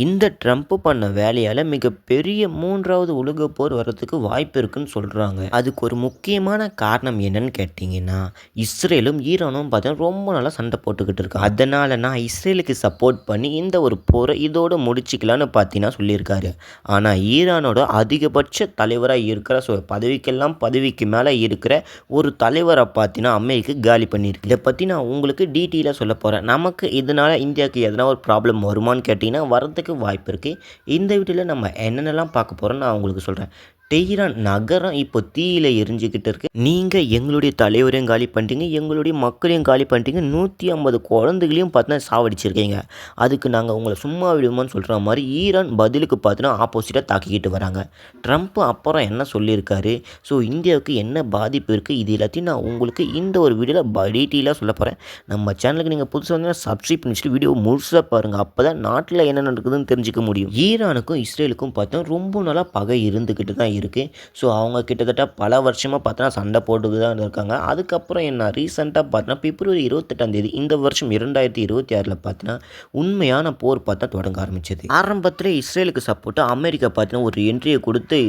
இந்த ட்ரம்ப் பண்ண வேலையால மிகப்பெரிய 3வது உலகப் போர் வர்றதுக்கு வாய்ப்பு இருக்குன்னு சொல்றாங்க. அதுக்கு ஒரு முக்கியமான காரணம் என்னன்னு கேட்டீங்கன்னா, இஸ்ரேலும் ஈரானும் பார்த்தீங்கன்னா ரொம்ப நாளா சண்டை போட்டுக்கிட்டு இருக்காங்க. அதனால நான் இஸ்ரேலுக்கு சப்போர்ட் பண்ணி இந்த ஒரு போரை இதோட முடிச்சுக்கலான்னு பார்த்தீங்கன்னா சொல்லியிருக்காரு. ஆனா ஈரானோட அதிகபட்ச தலைவரா இருக்கிற பதவிக்கு மேல இருக்கிற ஒரு தலைவரை பார்த்தீங்கன்னா அமெரிக்கா காலி பண்ணியிருக்கு. இதை பத்தி நான் உங்களுக்கு டீட்டெயிலாக சொல்ல போறேன். நமக்கு இதனால இந்தியாவுக்கு எதனா ஒரு ப்ராப்ளம் வருமான்னு கேட்டீங்கன்னா வரதுக்கு வாய்ப்பு இருக்குது. இந்த வீடியோவில் நம்ம என்னென்னலாம் பார்க்க போகிறோம்னு நான் உங்களுக்கு சொல்கிறேன். டெஹ்ரான் நகரம் இப்போ தீயில எரிஞ்சுக்கிட்டு இருக்கு. நீங்கள் எங்களுடைய தலைவரையும் காலி பண்ணிட்டீங்க, எங்களுடைய மக்களையும் காலி பண்ணிட்டீங்க, 150 குழந்தைகளையும் பார்த்தீங்கன்னா சாவடிச்சிருக்கீங்க. அதுக்கு நாங்கள் உங்களை சும்மா விடுவோம்னு சொல்கிற மாதிரி ஈரான் பதிலுக்கு பார்த்தீங்கன்னா ஆப்போசிட்டாக தாக்கிக்கிட்டு வராங்க. ட்ரம்ப் அப்புறம் என்ன சொல்லியிருக்காரு, ஸோ இந்தியாவுக்கு என்ன பாதிப்பு இருக்குது, இது எல்லாத்தையும் நான் உங்களுக்கு இந்த ஒரு வீடியோவில் டீட்டெயிலாக சொல்ல போகிறேன். நம்ம சேனலுக்கு நீங்கள் புதுசாக வந்தீங்கன்னா சப்ஸ்கிரைப் பண்ணிட்டு வீடியோ முழுசாக பாருங்கள். அப்போ தான் நாட்டில் என்ன நடக்குதுன்னு தெரிஞ்சுக்க முடியும். ஈரானுக்கும் இஸ்ரேலுக்கும் பார்த்தா ரொம்ப நாளாக பகை இருந்துக்கிட்டு தான் இருக்குது. ஸோ அவங்க கிட்டத்தட்ட பல வருஷமாக பார்த்தோன்னா சண்டை போட்டுக்கு தான் இருக்காங்க. அதுக்கப்புறம் என்ன ரீசெண்டாக பார்த்தோன்னா பிப்ரவரி 28 இந்த வருஷம் 2026 பார்த்தீங்கன்னா உண்மையான போர் பார்த்தா தொடங்க ஆரம்பிச்சது. ஆரம்பத்தில் இஸ்ரேலுக்கு சப்போர்ட்டாக அமெரிக்கா பார்த்தீங்கன்னா ஒரு என்ட்ரியை கொடுத்து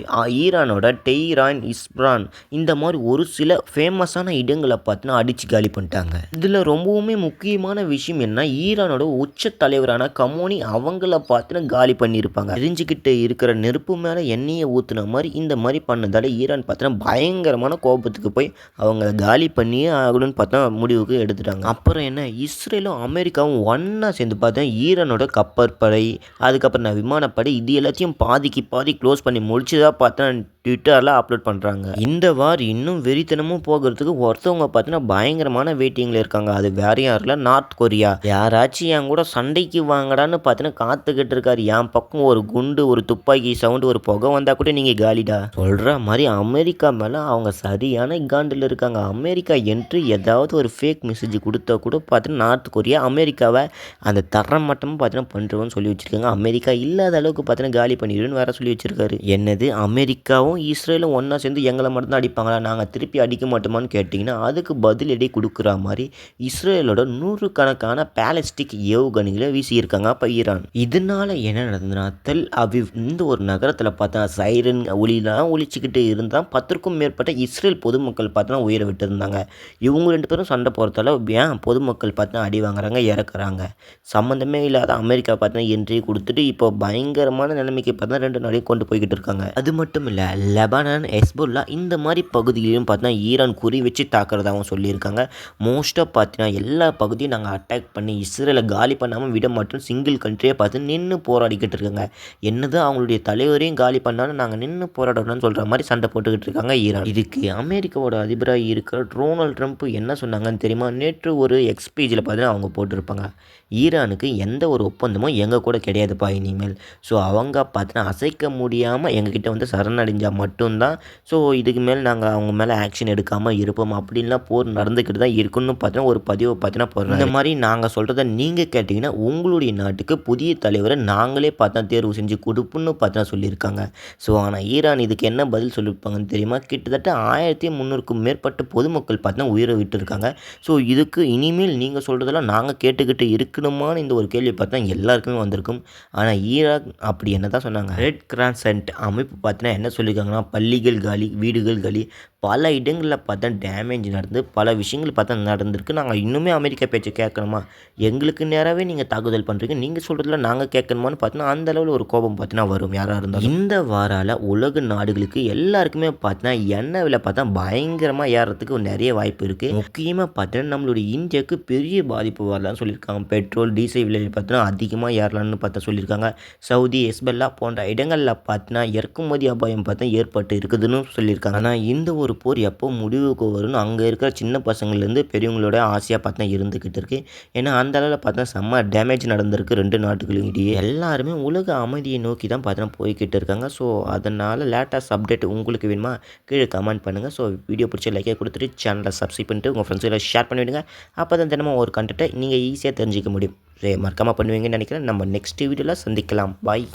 ஈரானோட டெஹ்ரான், இஸ்ப்ரான் இந்த மாதிரி ஒரு சில ஃபேமஸான இடங்களை பார்த்தீங்கன்னா அடித்து காலி பண்ணிட்டாங்க. இதில் ரொம்பவுமே முக்கியமான விஷயம் என்ன, ஈரானோட உச்ச தலைவரான கமோனி அவங்கள பார்த்தீங்கன்னா காலி பண்ணியிருப்பாங்க. எரிஞ்சுக்கிட்டு இருக்கிற நெருப்பு மேலே எண்ணெயை ஊற்றுன மாதிரி இந்த மாதிரி பண்ணதால் ஈரான் பார்த்தீங்கன்னா பயங்கரமான கோபத்துக்கு போய் அவங்க காலி பண்ணியே ஆகணும்னு பார்த்தா முடிவுக்கு எடுத்துட்டாங்க. அப்புறம் என்ன, இஸ்ரேலும் அமெரிக்காவும் ஒன்றா சேர்ந்து பார்த்தா ஈரானோட கப்பற்படை, அதுக்கப்புறம் விமானப்படை இது எல்லாத்தையும் பாதிக்கு பாதி க்ளோஸ் பண்ணி முடிச்சுதான் பார்த்தா ட்விட்டரில் அப்லோட் பண்ணுறாங்க. இந்த வார் இன்னும் வெறித்தனமும் போகிறதுக்கு ஒருத்தவங்க பார்த்தீங்கன்னா பயங்கரமான வெயிட்டிங்கில் இருக்காங்க. அது வேற யாரும் இல்லை, நார்த் கொரியா. யாராச்சும் என் கூட சண்டைக்கு வாங்கடான்னு பார்த்தீங்கன்னா காத்துக்கிட்டு இருக்காரு. என் பக்கம் ஒரு குண்டு, ஒரு துப்பாக்கி சவுண்டு, ஒரு புகை வந்தால் கூட நீங்கள் காலிடா சொல்கிற மாதிரி அமெரிக்கா மேலே அவங்க சரியான காண்டில் இருக்காங்க. அமெரிக்கா என்று ஏதாவது ஒரு ஃபேக் மெசேஜ் கொடுத்தா கூட பார்த்தீங்கன்னா நார்த் கொரியா அமெரிக்காவை அந்த தரம் மட்டமாக பார்த்தீங்கன்னா பண்ணுறோன்னு சொல்லி வச்சுருக்காங்க. அமெரிக்கா இல்லாத அளவுக்கு பார்த்தீங்கன்னா காலி பண்ணிடுன்னு வேற சொல்லி வச்சுருக்காரு. என்னது, அமெரிக்காவும் இஸ்ரேலும் ஒன்றா சேர்ந்து எங்களை மட்டும்தான் அடிப்பாங்களா, நாங்கள் திருப்பி அடிக்க மாட்டோமான்னு கேட்டிங்கன்னா அதுக்கு பதிலடி கொடுக்குற மாதிரி இஸ்ரேலோட 100கணக்கான பேலஸ்டிக் ஏவுகணைகளை வீசியிருக்காங்க அப்போ ஈரான். இதனால என்ன நடந்ததுன்னா, தெல் அவிவ் இந்த ஒரு நகரத்தில் பார்த்தா சைரன் ஒளிலாம் ஒழிச்சிக்கிட்டு இருந்தால் 10க்கும் மேற்பட்ட இஸ்ரேல் பொதுமக்கள் பார்த்தா உயிரை விட்டு இருந்தாங்க. இவங்க 2 பேரும் சண்டை போகிறதால ஏன் பொதுமக்கள் பார்த்தா அடி வாங்குறாங்க, இறக்குறாங்க. சம்மந்தமே இல்லாத அமெரிக்கா பார்த்தா என்ட்ரி கொடுத்துட்டு இப்போ பயங்கரமான நிலைமைக்கு பார்த்தா 2 நாளையும் கொண்டு போய்கிட்டு இருக்காங்க. அது மட்டும் இல்லை, லெபனான், ஹெஸ்புல்லா இந்த மாதிரி பகுதியிலையும் பார்த்தா ஈரான் குறி வச்சு தாக்குறதாகவும் சொல்லியிருக்காங்க. மோஸ்ட்டாக பார்த்தீங்கன்னா எல்லா பகுதியும் நாங்கள் அட்டாக் பண்ணி இஸ்ரேலை காலி பண்ணாமல் விட மாட்டோம், சிங்கிள் கண்ட்ரியை பார்த்து நின்று போராடிக்கிட்டு இருக்காங்க. என்னது அவங்களுடைய தலைவரையும் காலி பண்ணாலும் நாங்கள் நின்று போராடணும்னு சொல்கிற மாதிரி சண்டை போட்டுக்கிட்டு இருக்காங்க ஈரான். இதுக்கு அமெரிக்காவோட அதிபராக இருக்கிற டொனால்ட் ட்ரம்ப் என்ன சொன்னாங்கன்னு தெரியுமா, நேற்று ஒரு எக்ஸ்பீஜில் பார்த்தீங்கன்னா அவங்க போட்டிருப்பாங்க, ஈரானுக்கு எந்த ஒரு ஒப்பந்தமும் எங்கள் கூட கிடையாதுப்பா இனிமேல். ஸோ அவங்க பார்த்தீங்கன்னா அசைக்க முடியாமல் எங்ககிட்ட வந்து சரணடைஞ்சால் மட்டும்தான், ஸோ இதுக்கு மேல் நாங்கள் அவங்க மேலே ஆக்ஷன் எடுக்காமல் இருப்போம், அப்படின்லாம் போர் நடந்துக்கிட்டு தான் இருக்குன்னு பார்த்தீங்கன்னா ஒரு பதிவை பார்த்தீங்கன்னா போடுறோம். இந்த மாதிரி நாங்கள் சொல்கிறத நீங்கள் கேட்டிங்கன்னா உங்களுடைய நாட்டுக்கு புதிய தலைவரை நாங்களே பார்த்தா தேர்வு செஞ்சு கொடுப்புன்னு பார்த்தா சொல்லியிருக்காங்க. ஸோ ஆனால் ஈரான் இதுக்கு என்ன பதில் சொல்லியிருப்பாங்கன்னு தெரியுமா, கிட்டத்தட்ட 1300க்கும் மேற்பட்ட பொதுமக்கள் பார்த்தா உயிரை விட்டுருக்காங்க. ஸோ இதுக்கு இனிமேல் நீங்கள் சொல்கிறதெல்லாம் நாங்கள் கேட்டுக்கிட்டு இருக்கணுமான்னு இந்த ஒரு கேள்வி பார்த்தா எல்லாருக்குமே வந்திருக்கும். ஆனால் ஈராக் அப்படி என்ன தான் சொன்னாங்க. ரெட் கிராசன்ட் அமைப்பு பார்த்தீங்கன்னா என்ன சொல்லியிருக்காங்கன்னா, பள்ளிகள் காலி, வீடுகள் காலி, பல இடங்களில் பார்த்தா டேமேஜ் நடந்து பல விஷயங்கள் பார்த்தா நடந்திருக்கு. நாங்கள் இன்னுமே அமெரிக்கா பேச்சை கேட்கணுமா, எங்களுக்கு நேராகவே நீங்கள் தாக்குதல் பண்ணுறீங்க, நீங்கள் சொல்கிறதுல நாங்கள் கேட்கணுமான்னு பார்த்தீங்கன்னா அந்த அளவில் ஒரு கோபம் பார்த்தீங்கன்னா வரும் யாராக இருந்தாலும். இந்த வாரால் உலக நாடுகளுக்கு எல்லாருக்குமே பார்த்தீங்கன்னா எண்ணெய் விலை பார்த்தா பயங்கரமாக ஏறதுக்கு நிறைய வாய்ப்பு இருக்குது. முக்கியமாக பார்த்தீங்கன்னா நம்மளுடைய இந்தியாவுக்கு பெரிய பாதிப்பு வரலான்னு சொல்லியிருக்காங்க. பெட்ரோல், டீசல் விலை பார்த்தீங்கன்னா அதிகமாக ஏறலான்னு பார்த்தா சொல்லியிருக்காங்க. சவுதி, ஹெஸ்புல்லா போன்ற இடங்களில் பார்த்தீங்கன்னா இறக்குமதி அபாயம் பார்த்தா ஏற்பட்டு இருக்குதுன்னு சொல்லியிருக்காங்க. ஆனால் இந்த ஒரு போர் எப்போ முடிவுக்கு வரும்னு அங்கே இருக்கிற சின்ன பசங்கள்லேருந்து பெரியவங்களோட ஆசையாக பார்த்தா இருந்துக்கிட்டு இருக்குது. ஏன்னா அந்த அளவில் பார்த்தா செம்ம டேமேஜ் நடந்திருக்கு 2 நாட்டுகளும் இடையே. எல்லாருமே உலக அமைதியை நோக்கி தான் பார்த்தா போய்கிட்டு இருக்காங்க. ஸோ அதனால் லேட்டஸ்ட் அப்டேட் உங்களுக்கு வேணுமா கீழே கமெண்ட் பண்ணுங்கள். ஸோ வீடியோ பிடிச்ச லைக்கை கொடுத்துட்டு சேனலை சப்ஸ்கிரைப் பண்ணிட்டு உங்கள் ஃப்ரெண்ட்ஸுகளை ஷேர் பண்ணிவிடுங்க. அப்போ தான் தினமும் ஒரு கண்டென்ட்டை நீங்கள் ஈஸியாக தெரிஞ்சிக்க முடியும். மறக்காமல் பண்ணுவீங்கன்னு நினைக்கிறேன். நம்ம நெக்ஸ்ட் வீடியோவில் சந்திக்கலாம். பாய்.